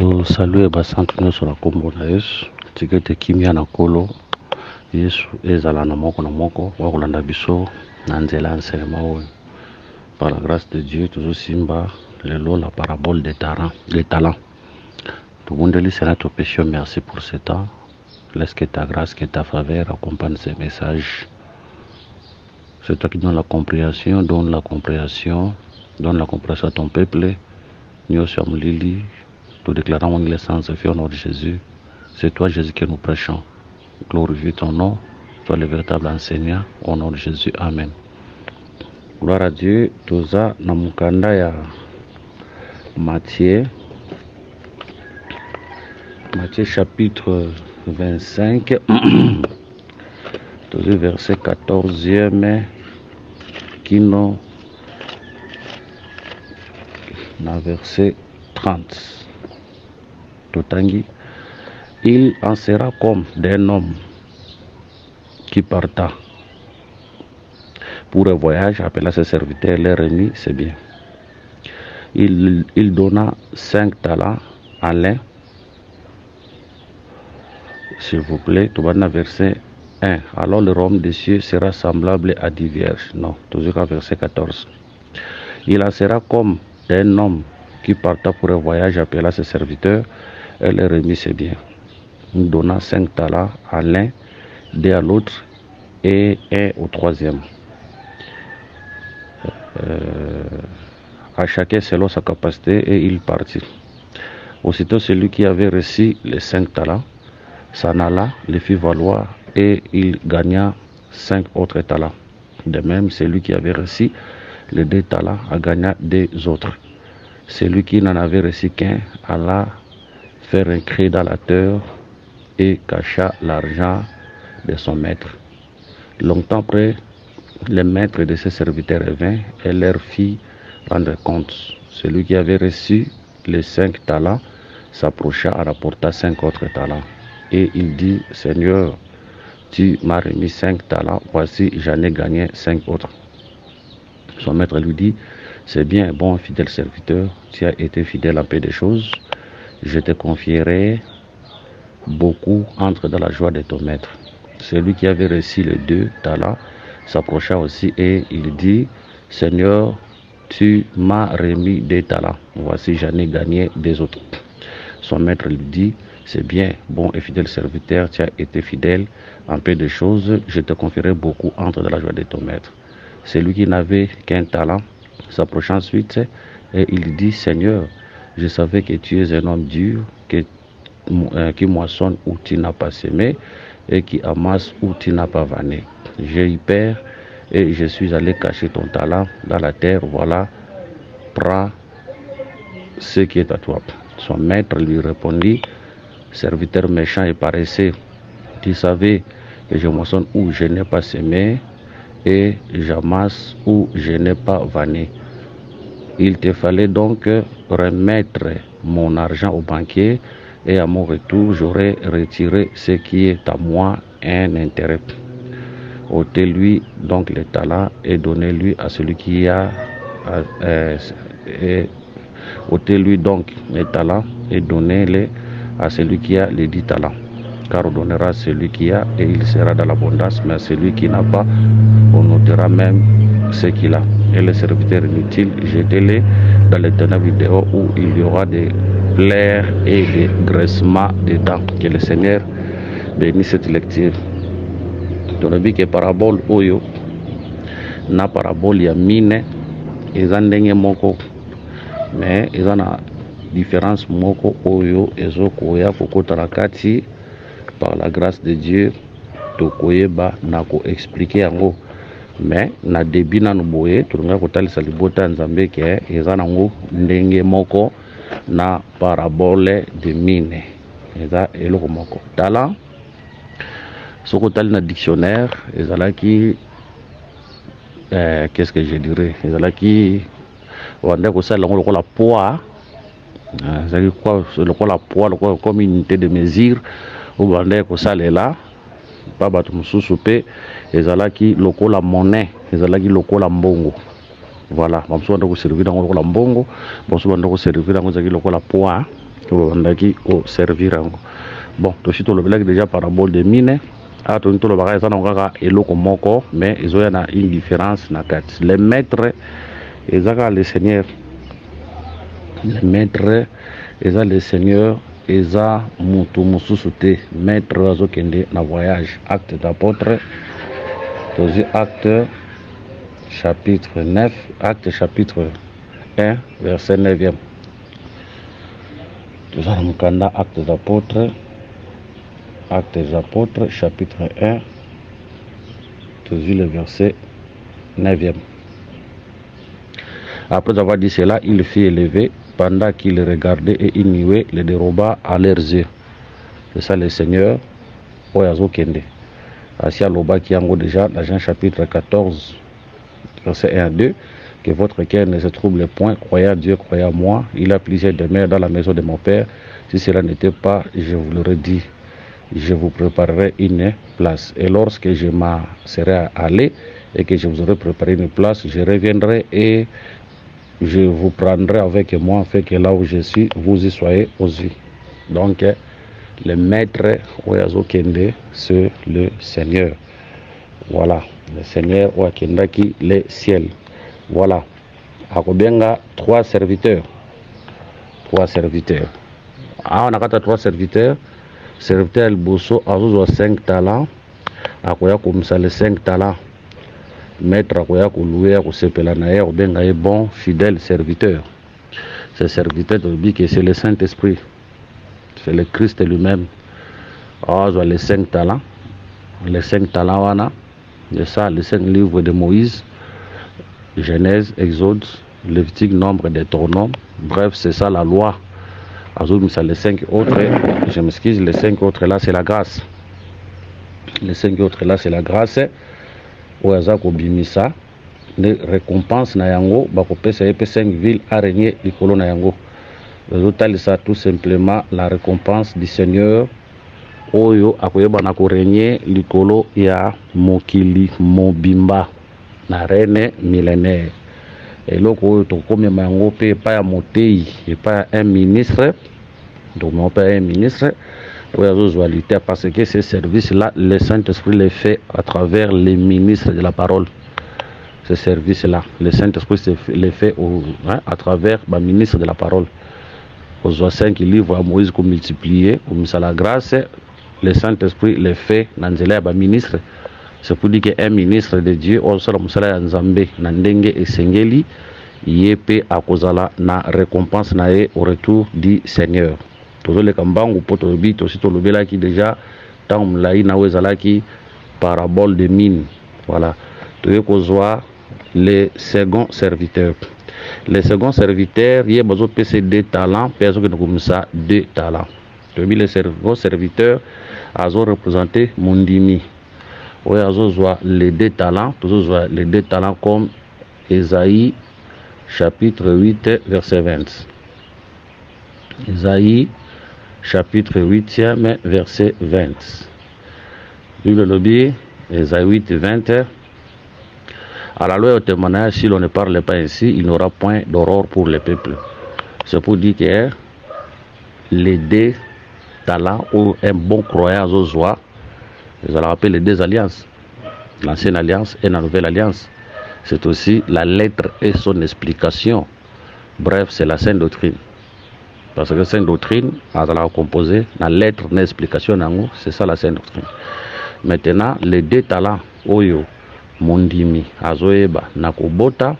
to salue basantu nyonso na kombo na Yesu tika ete kimia na kolo Yesu ezala na moko wa kolanda biso na nzela ya enseignement oyo. Par la grâce de Dieu tozosimba lelo la parabole des talents. Tobondeli Seigneur te péchons, merci pour ce temps. Laisse que ta grâce, que ta faveur accompagne ces messages. C'est toi qui donnes la compréhension, donne la compréhension à ton peuple. Nous sommes Lili, nous déclarons en l'essence et au nom de Jésus. C'est toi Jésus que nous prêchons. Glorifie ton nom, toi le véritable enseignant, au nom de Jésus. Amen. Gloire à Dieu. Toza na mukanda ya Matthieu chapitre 25, verset 14e, kino na verset 30. Totangi, il en sera comme d'un homme qui parta pour un voyage, appela ses serviteurs, les remis, c'est bien. Il donna 5 talents à l'un. S'il vous plaît, tout va dans verset 1. Alors le royaume des cieux sera semblable à 10 vierges. Non, toujours à verset 14. Il en sera comme d'un homme qui parta pour un voyage, appela ses serviteurs, et les remis ses biens. Il donna 5 talents à l'un, 2 à l'autre et 1 au troisième. À chacun selon sa capacité, et il partit. Aussitôt celui qui avait reçu les 5 talents s'en alla, les fit valoir, et il gagna 5 autres talents. De même, celui qui avait reçu les 2 talents a gagné 2 autres. Celui qui n'en avait reçu qu'un alla faire un cri dans la terre et cacha l'argent de son maître. Longtemps après, le maître de ses serviteurs revint et leur fit rendre compte. Celui qui avait reçu les 5 talents s'approcha et rapporta 5 autres talents. Et il dit, Seigneur, tu m'as remis 5 talents, voici j'en ai gagné 5 autres. Son maître lui dit, c'est bien, bon fidèle serviteur, tu as été fidèle en peu de choses, je te confierai beaucoup, entre dans la joie de ton maître. Celui qui avait reçu les 2 talents s'approcha aussi et il dit, Seigneur, tu m'as remis 2 talents, voici j'en ai gagné 2 autres. Son maître lui dit, c'est bien, bon et fidèle serviteur, tu as été fidèle en peu de choses, je te confierai beaucoup, entre dans la joie de ton maître. Celui qui n'avait qu'un talent s'approcha ensuite et il dit, Seigneur, je savais que tu es un homme dur, qui moissonne où tu n'as pas semé et qui amasse où tu n'as pas vanné. J'ai eu peur et je suis allé cacher ton talent dans la terre, voilà, prends ce qui est à toi. Son maître lui répondit, serviteur méchant et paresseux, tu savais que je moissonne où je n'ai pas semé et j'amasse où je n'ai pas vanné. Il te fallait donc remettre mon argent au banquier et à mon retour, j'aurais retiré ce qui est à moi, un intérêt. Ôtez-lui donc les talents et donnez-lui à celui qui a... ôtez-lui donc les talents et donnez-les à celui qui a les 10 talents. Car on donnera à celui qui a et il sera dans l'abondance, mais à celui qui n'a pas, on ôtera même ce qu'il a. Et les serviteurs inutiles, jetez-les dans les ténèbres vidéo où il y aura des pleurs et des graissements dedans. Que le Seigneur bénisse cette lecture. Dans le que parabole oyo na parabole ya mine eza ndenge moko, mais eza na différence moko oyo ezokoya kokota kati. Par la grâce de Dieu tokoyeba na ko expliquer yango, mais na début nanu boye tulunga kotalisa libota nzambe ke eza nango ndenge moko na parabole de mine eza eloko moko. Talent soko tali na dictionnaire ezalaki qu'est-ce que je dirais, ezalaki wanda ko sala ngolo la poids, ezalaki quoi lokola poids, lokola comme unité de mesure ou bande ko salela pa bato mususu pe ezalaki lokola monnaie, ezalaki lokola mbongo. Voilà, bamso banda ko servir dans lokola mbongo, bamso banda ko servir dans ezalaki lokola poids. ondaki ko servir yango. Bon, tosi tolobelaki déjà parabole de mine. Ah, toni tolobaka eza na kaka eloko moko, mais ezoya na une différence na kati. Les maîtres ezaka le Seigneur. Les maîtres eza le Seigneur, eza mutu mususu te. Maître azokende na voyage. Acte d'apôtre. Tozi acte chapitre 9, acte chapitre 1, verset 9e. Nous allons prendre acte des apôtres, chapitre 1, tout le verset 9e. Après avoir dit cela, il fit élever pendant qu'il regardait et il nuait, le déroba à leurs yeux. C'est ça le Seigneur, Oyazo Kende. Asia Loba qui en déjà dans Jean chapitre 14, verset 1 à 2. Que votre cœur ne se trouble point, croyez à Dieu, croyez à moi. Il a plusieurs demeures dans la maison de mon Père. Si cela n'était pas, je vous l'aurais dit, je vous préparerai une place. Et lorsque je m'en serai allé et que je vous aurai préparé une place, je reviendrai et je vous prendrai avec moi, afin que là où je suis, vous y soyez aussi. Donc, le maître Oyazo Kende, c'est le Seigneur. Voilà, le Seigneur Oakenda qui les ciels. Voilà, akobenga trois serviteurs. Ah, on a trois serviteurs. Serviteur El Bosso a 5 talents. Akoya komisa les 5 talents. Maître akoya louer ko sepela na ye obenga est bon fidèle serviteur. Ce serviteur de dit que c'est le Saint-Esprit. C'est le Christ lui-même. Ah, les 5 talents. Les 5 talents wana. C'est ça, les 5 livres de Moïse. Genèse, Exode, Lévitique, Nombre, Deutéronome. Bref, c'est ça la loi. Les 5 autres, je m'excuse, les 5 autres là c'est la grâce. Les 5 autres là c'est la grâce. Oazako bimisa, les récompenses na yango, bakopesa yepe 5 villes araignées likolo na yango. Ça tout simplement la récompense du Seigneur. Oyo akoyeba na ko régner likolo ya mokili mobimba. Na reine millénaire. Et là, comme mango pe pas à monter et pas un ministre, donc non pas un ministre, parce que ce service-là, le Saint-Esprit les fait à travers les ministres de la parole. Ce service-là, le Saint-Esprit les fait à travers le ministre de la parole. Aux 5 livres à Moïse qu'on multiplié, comme ça la grâce, le Saint-Esprit les fait dans le ministre. C'est pour dire qu'un ministre de Dieu, on sera musala nzambe nandenge esengeli yepe akozala na récompense na au retour du Seigneur. Toujours le kambangu poto bito si to lobela ki déjà tant mlai na wezala ki parabole de mine. Voilà. Tu kozwa le second serviteur. Le second serviteur, il y a besoin de PC 2 talents, personne qui comme ça 2 talents. Tu le second serviteur a représenté Mondimi. Oui, les 2 talents, toujours les 2 talents comme Ésaïe chapitre 8 verset 20. Ésaïe chapitre 8e verset 20. Le lobby, Ésaïe 8 20. À la loi au témoignage, si l'on ne parle pas ainsi, il n'y aura point d'aurore pour le peuple. C'est pour dire que les 2 talents ou un bon croyant aux joies. Vous allez rappeler les 2 alliances, l'ancienne alliance et la nouvelle alliance. C'est aussi la lettre et son explication. Bref, c'est la sainte doctrine. Parce que la sainte doctrine, elle a composé la lettre et l'explication, c'est ça la sainte doctrine. Maintenant, les 2 talents, Oyo, Mondimi, Azoeba, Nakobota,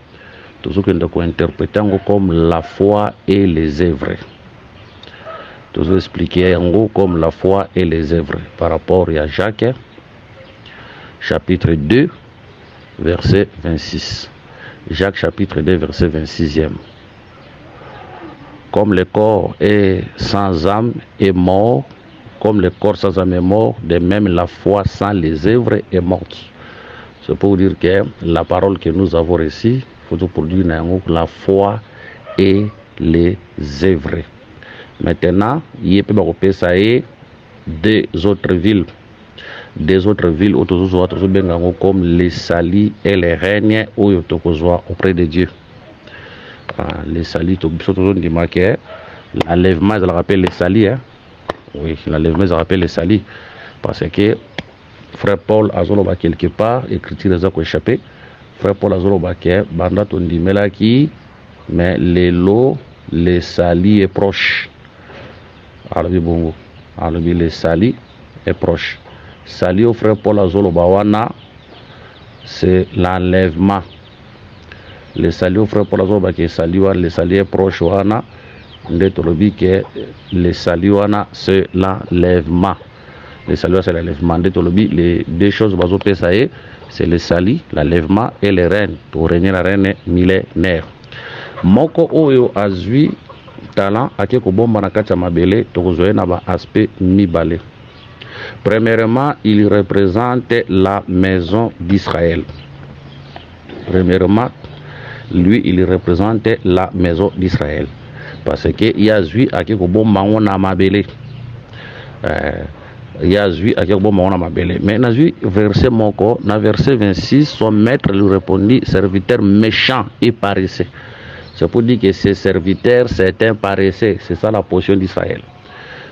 tout ce que nous interprétons comme la foi et les œuvres. Tout ça expliqué en gros comme la foi et les œuvres par rapport à Jacques chapitre 2 verset 26. Jacques chapitre 2 verset 26e. Comme le corps est sans âme est mort, comme le corps sans âme est mort, de même la foi sans les œuvres est morte. C'est pour dire que la parole que nous avons reçue, il faut pour dire la foi et les œuvres. Maintenant, il y a des autres villes. Des autres villes comme les salis et les règnes auprès de Dieu. Les salis, L'enlèvement, je le rappelle les salis. Hein? Oui, l'enlèvement, je le rappelle les salis. Parce que frère Paul Azoloba quelque part, écriture les a échappé. Frère Paul Azoloba qui est banda tondimela qui, mais les lots, les salis est proche. Arabi bongo. Arabi les salis est proche. Sali au frère Paul Azoloba wana, c'est l'enlèvement. Les salis au frère Paul Azoloba qui est sali wana, les salis est proche wana. Les saliwana c'est l'enlèvement. Les saliwana c'est l'enlèvement. Les deux choses c'est le sali, l'enlèvement et les reines. Pour régner la reine millénaire. Moko oyo azui talent ake ko bomba na kati ya mabele tokozoye na ba aspect mibale. Premièrement, il représente la maison d'Israël. Premièrement, lui il représente la maison d'Israël. Parce que Yazui a quelque bon na mabele. Yazui a quelque bon na mabele. Mais Nazui verset moko, na verset 26, son maître lui répondit, serviteur méchant et paresseux. C'est pour dire que ces serviteurs, c'est un paresseux. C'est ça la portion d'Israël.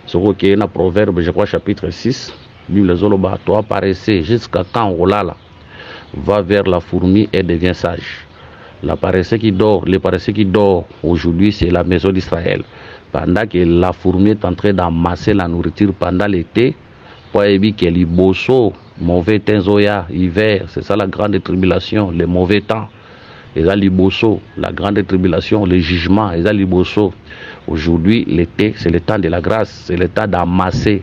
Ce qui est dans Proverbe, je crois, chapitre 6, Bible Zoloba, toi paresseux, jusqu'à quand Olala va vers la fourmi et devient sage. La paresseux qui dort, les paresseux qui dort aujourd'hui, c'est la maison d'Israël. Pendant que la fourmi est en train d'amasser la nourriture pendant l'été, pour éviter que les bossos, mauvais temps, hiver, c'est ça la grande tribulation, les mauvais temps. Et ça, les bossos, la grande tribulation, le jugement, et ça, les bossos. Aujourd'hui, l'été, c'est le temps de la grâce, c'est le temps d'amasser,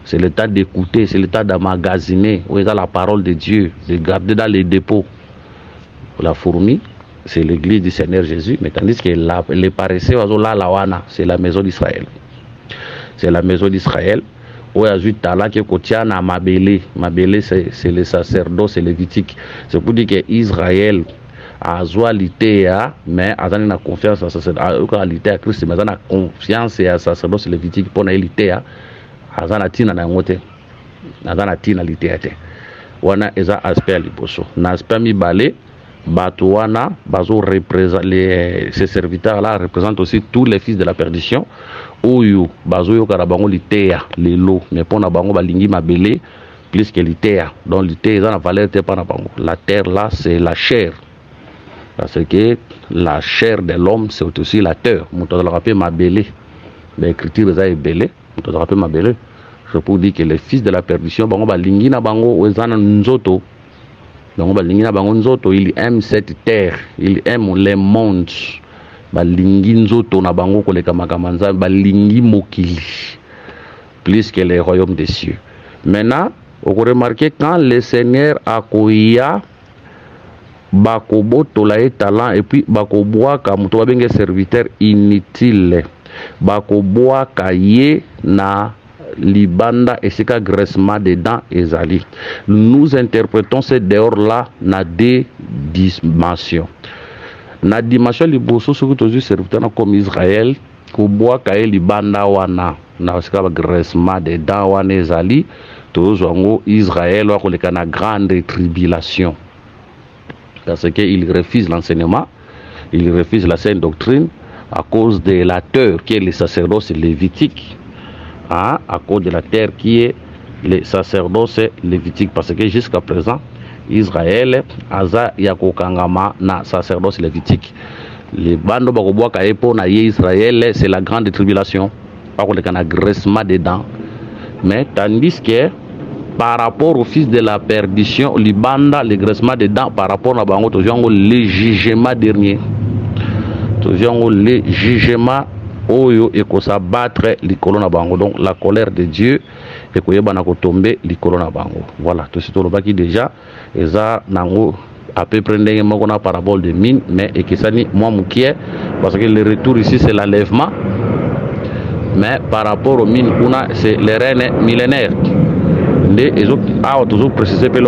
c'est le temps d'écouter, c'est le temps d'emmagasiner. Où est la parole de Dieu, de garder dans les dépôts. La fourmi, c'est l'église du Seigneur Jésus, mais tandis que les paresseux, c'est la maison d'Israël. C'est la maison d'Israël. Où il y a eu talent qui contient à Mabélé. Mabélé, c'est les sacerdoces, c'est lévitique. C'est pour dire que Israël a zoalité, mais a une confiance à sacerdoce, à Christ, mais a confiance à sacerdoce lévitique pour l'élité. A une tina na ngote. A une tina l'ité. Wana eza aspect liboso. Na aspect mi balé. Batouana, ces serviteurs-là représentent aussi tous les fils de la perdition. Oyo, Bazoyo Karabango litéa, les lots, mais pour Nabango Balingi Mabele, plus que litéa. Donc litéa, ils ont la valeur de Panabango. La terre là, c'est la chair. Parce que la chair de l'homme, c'est aussi la terre. Mouton de la rappel Mabele. L'écriture est belé. Mouton de la rappel Mabele. Je peux dire que les fils de la perdition, Bango Balingi Nabango, ils ont Nzoto. Il aime cette terre, il aime les mondes. Balingi nzoto na bango koleka makamanza balingi mokili plus que les royaumes des cieux. Maintenant, on remarque quand le Seigneur a koya bakobo tolae talent et puis bakoboa ka muto babenge serviteur inutile. Bakoboa kaye na libanda et c'est qu'un graissement des dents ezali. Nous interprétons ces dehors-là na deux dimensions. Na dimension liboso ce que tu serviteur comme Israël, koboa kaye libanda wana na c'est qu'un graissement des dents wana ezali. Tozongo Israël wa koleka na grande tribulation. Parce qu'il refuse l'enseignement, il refuse la sainte doctrine à cause de la terre qui est le sacerdoce lévitique. À cause de la terre qui est le sacerdoce lévitique. Parce que jusqu'à présent, Israël aza yakokangama na sacerdoce lévitique. Les bandes bakoboa kaepo na Israël, c'est la grande tribulation. Pas qu'on a graissement des dents. Mais tandis que par rapport au fils de la perdition, les bandes, le graissement des dents, par rapport à bango, le jugement dernier. Le jugement oyo et qu'on s'abattre les colonnes bango. Donc la colère de Dieu et qu'on y tomber les colonnes bango. Voilà, tout ce que qui déjà et ça nango à peu près une parabole de mine, mais et que ça ni moi moukier parce que le retour ici c'est l'enlèvement. Mais par rapport aux mines c'est les reines millénaires. Et autres toujours précisé par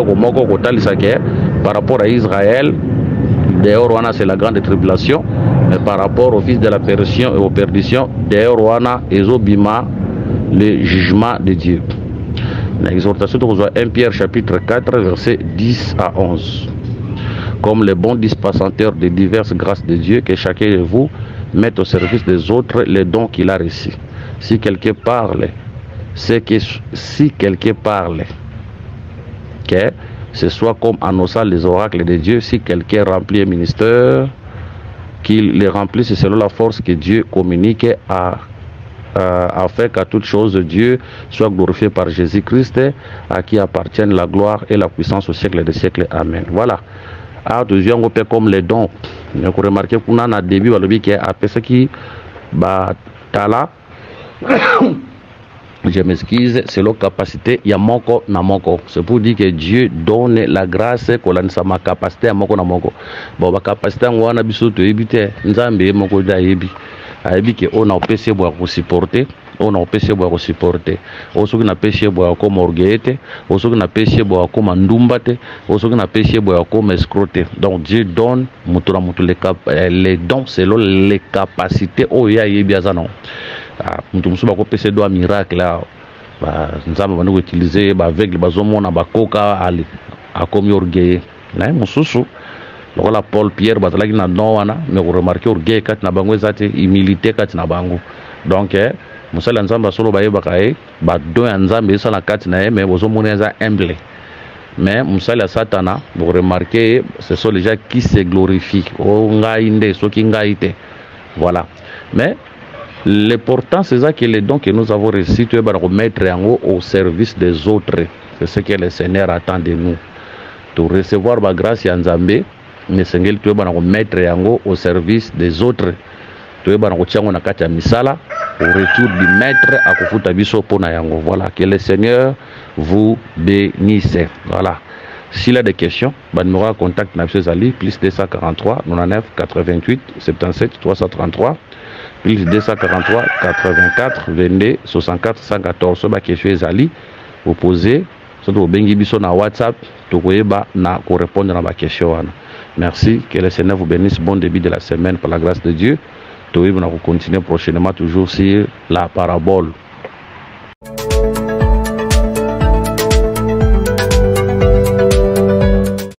rapport à Israël, dehors c'est la grande tribulation. Mais par rapport au fils de la perdition et aux perditions, d'ailleurs, on a Ezobima, le jugement de Dieu. L'exhortation de 1 Pierre chapitre 4, verset 10 à 11. comme les bons dispensateurs de diverses grâces de Dieu, que chacun de vous mette au service des autres les dons qu'il a reçus. Si quelqu'un parle, c'est que si quelqu'un parle, que ce soit comme annonçant les oracles de Dieu. Si quelqu'un remplit un ministère, qu'il les remplisse selon la force que Dieu communique afin qu'à toute chose Dieu soit glorifié par Jésus-Christ, à qui appartiennent la gloire et la puissance au siècle des siècles. Amen. Voilà. À deuxième peu comme les dons. Vous remarquez qu'on a un début, qui est après ce qui tala. Je m'excuse, c'est la capacité, il y a moko na moko. C'est pour dire que Dieu donne la grâce qu'on a sa capacité à moko na moko. Bon, la capacité on a biso to ebite, nzambe moko da ebi. Ebi que on a PC pour supporter, on a PC pour supporter. Oso que na PC pour comme orgueillete, oso que na PC pour comme ndumbate, oso que na PC pour comme escroter. Donc Dieu donne mutura mutu les dons selon les capacités oh ya ebi azano. Mutu musuba ko PC do miracle là. Nzambe bana ko utiliser ba aveugle bazomona ba koka ali akomi orgueil. Na mususu lokola Paul Pierre bazalaki na don wana mais vous remarquez orgueil kati na bango ezate humilité kati na bango. Donc musala nzambe solo bayebaka ba don ya nzambe esala kati na ye mais bozomona eza humble. Mais musala satana vous remarquez ce sont les gens qui se glorifient. O ngai nde soki ngai te. Voilà. Mais l'important c'est ça que les dons que nous avons reçus tu vas remettre en haut au service des autres. C'est ce que le Seigneur attend de nous. De recevoir la grâce ya nzambe mais sengeli tu vas mettre yango au service des autres. Tu vas na na kati ya misala au retour du maître à kofuta biso pona yango. Voilà, que le Seigneur vous bénisse. Voilà. S'il y a des questions, numéro de contact na Ali plus 243 99 88 77 333 plus 243 84 22 64 114. So ba question ezali vous posez surtout bengi biso na WhatsApp to koyeba na ko répondre na ba question wana. Merci, que le Seigneur vous bénisse. Bon début de la semaine par la grâce de Dieu. Nous allons continuer prochainement toujours sur la parabole.